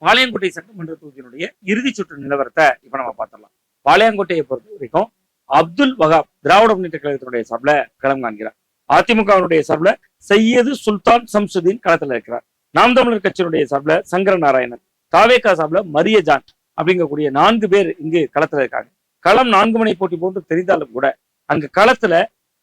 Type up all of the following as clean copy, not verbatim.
பாளையங்கோட்டை சட்டமன்ற தொகுதியினுடைய இறுதி சுற்று நிலவரத்தை இப்ப நம்ம பார்த்துடலாம். பாளையங்கோட்டையை பொறுத்த வரைக்கும் அப்துல் வகாப் திராவிட முன்னேற்ற கழகத்தினுடைய சார்பில் களம் காண்கிறார். அதிமுகவினுடைய சார்பில் சையது சுல்தான் சம்சுதீன் களத்தில் இருக்கிறார். நாம் தமிழர் கட்சியினுடைய சார்பில் சங்கர நாராயணன், தாவேகா சார்பில் மரியஜான் அப்படிங்கக்கூடிய 4 பேர் இங்கு களத்துல இருக்காங்க. களம் 4 மணி போட்டி போன்று தெரிந்தாலும் கூட அங்கு களத்துல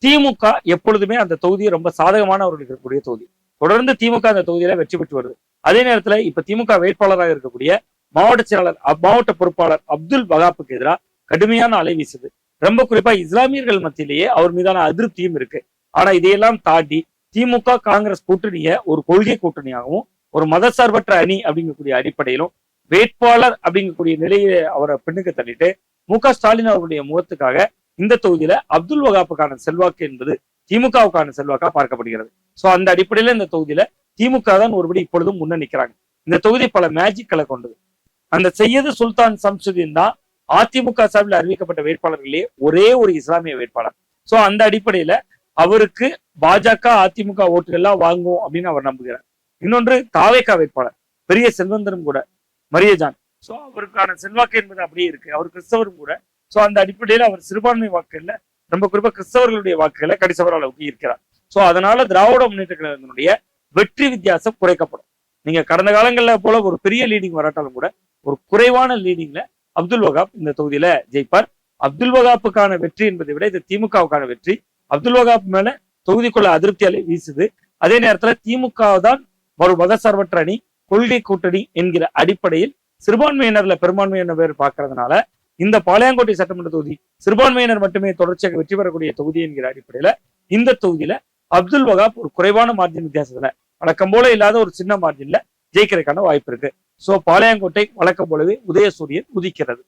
திமுக எப்பொழுதுமே அந்த தொகுதியை ரொம்ப சாதகமானவர்கள் இருக்கக்கூடிய தொகுதி. தொடர்ந்து திமுக அந்த தொகுதியில வெற்றி பெற்று வருது. அதே நேரத்துல இப்ப திமுக வேட்பாளராக இருக்கக்கூடிய மாவட்ட செயலாளர் மாவட்ட பொறுப்பாளர் அப்துல் வகாப்புக்கு எதிராக கடுமையான அலை வீசுது. ரொம்ப குறிப்பா இஸ்லாமியர்கள் மத்தியிலேயே அவர் மீதான அதிருப்தியும் இருக்கு. ஆனா இதையெல்லாம் தாண்டி திமுக காங்கிரஸ் கூட்டணிய ஒரு கொள்கை கூட்டணியாகவும் ஒரு மதசார்பற்ற அணி அப்படிங்கக்கூடிய அடிப்படையிலும் வேட்பாளர் அப்படிங்கக்கூடிய நிலையை அவரை பின்னுக்கு தள்ளிட்டு ஸ்டாலின் அவருடைய முகத்துக்காக இந்த தொகுதியில அப்துல் வகாப்புக்கான செல்வாக்கு என்பது திமுகவுக்கான செல்வாக்கா பார்க்கப்படுகிறது. சோ அந்த அடிப்படையில இந்த தொகுதியில திமுக தான் ஒருபடி இப்பொழுதும் முன்ன நிற்கிறாங்க. இந்த தொகுதி பல மேஜிக்களை கொண்டது. அந்த செய்யது சுல்தான் சம்சுதீன் தான் அதிமுக சார்பில் அறிவிக்கப்பட்ட வேட்பாளர்களே ஒரே ஒரு இஸ்லாமிய வேட்பாளர். சோ அந்த அடிப்படையில அவருக்கு பாஜக அதிமுக ஓட்டுகள்லாம் வாங்கும் அப்படின்னு அவர் நம்புகிறார். இன்னொன்று தாவேகா வேட்பாளர் பெரிய செல்வந்தரும் கூட மரியஜான். சோ அவருக்கான செல்வாக்கு என்பது அப்படியே இருக்கு. அவர் கிறிஸ்தவரும் கூட. சோ அந்த அடிப்படையில அவர் சிறுபான்மை வாக்குகள்ல ரொம்ப குறிப்பா கிறிஸ்தவர்களுடைய வாக்குகளை கடிசவர அளவுக்கு இருக்கிறார். சோ அதனால திராவிட முன்னேற்ற கழகத்தினுடைய வெற்றி வித்தியாசம் குறைக்கப்படும். நீங்க கடந்த காலங்கள்ல போல ஒரு பெரிய லீடிங் வராட்டாலும் கூட ஒரு குறைவான லீடிங்ல அப்துல் வகாப் இந்த தொகுதியில ஜெயிப்பார். அப்துல் வகாப்புக்கான வெற்றி என்பதை விட இது திமுகவுக்கான வெற்றி. அப்துல் வகாப் மேல தொகுதிக்குள்ள அதிருப்தி அலை வீசுது. அதே நேரத்துல திமுக தான் ஒரு மதசார்பற்ற அணி, கொள்கை கூட்டணி என்கிற அடிப்படையில் சிறுபான்மையினர்ல பெரும்பான்மையினர் பேர் பார்க்கறதுனால இந்த பாளையங்கோட்டை சட்டமன்ற தொகுதி சிறுபான்மையினர் மட்டுமே தொடர்ச்சியாக வெற்றி பெறக்கூடிய தொகுதி என்கிற அடிப்படையில இந்த தொகுதியில அப்துல் வகாப் ஒரு குறைவான மார்ஜின் வித்தியாசத்துல வழக்கம் போல இல்லாத ஒரு சின்ன மார்ஜின்ல ஜெயிக்கிறதுக்கான வாய்ப்பு இருக்கு. சோ பாளையங்கோட்டை வழக்கம் போலவே உதயசூரியன் உதிக்கிறது.